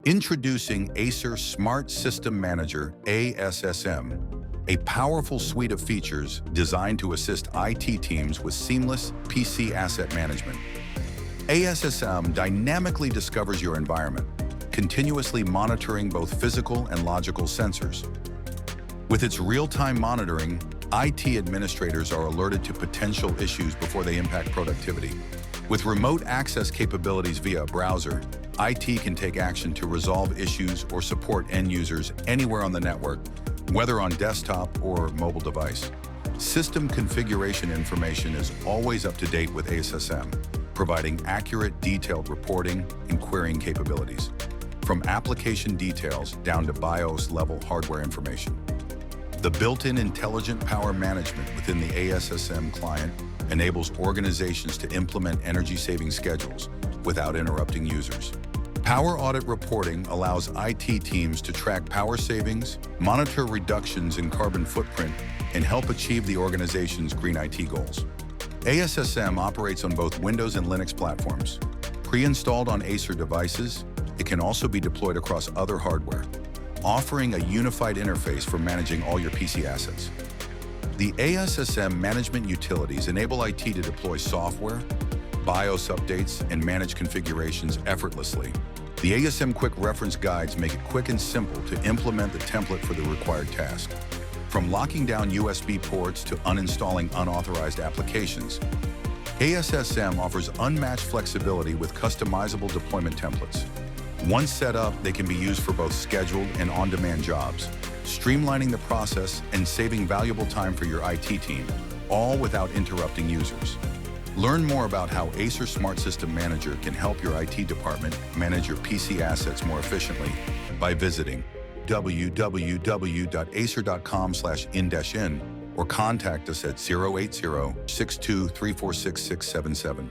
Introducing Acer Smart System Manager, ASSM, a powerful suite of features designed to assist IT teams with seamless PC asset management. ASSM dynamically discovers your environment, continuously monitoring both physical and logical sensors. With its real-time monitoring, IT administrators are alerted to potential issues before they impact productivity. With remote access capabilities via a browser, IT can take action to resolve issues or support end users anywhere on the network, whether on desktop or mobile device. System configuration information is always up to date with ASSM, providing accurate, detailed reporting and querying capabilities, from application details down to BIOS-level hardware information. The built-in intelligent power management within the ASSM client enables organizations to implement energy-saving schedules without interrupting users. Power audit reporting allows IT teams to track power savings, monitor reductions in carbon footprint, and help achieve the organization's green IT goals. ASSM operates on both Windows and Linux platforms. Pre-installed on Acer devices, it can also be deployed across other hardware, offering a unified interface for managing all your PC assets. The ASSM management utilities enable IT to deploy software, BIOS updates, and manage configurations effortlessly. The ASSM Quick Reference Guides make it quick and simple to implement the template for the required task. From locking down USB ports to uninstalling unauthorized applications, ASSM offers unmatched flexibility with customizable deployment templates. Once set up, they can be used for both scheduled and on-demand jobs, streamlining the process and saving valuable time for your IT team, all without interrupting users. Learn more about how Acer Smart System Manager can help your IT department manage your PC assets more efficiently by visiting www.acer.com/in-in or contact us at 080-62346-677.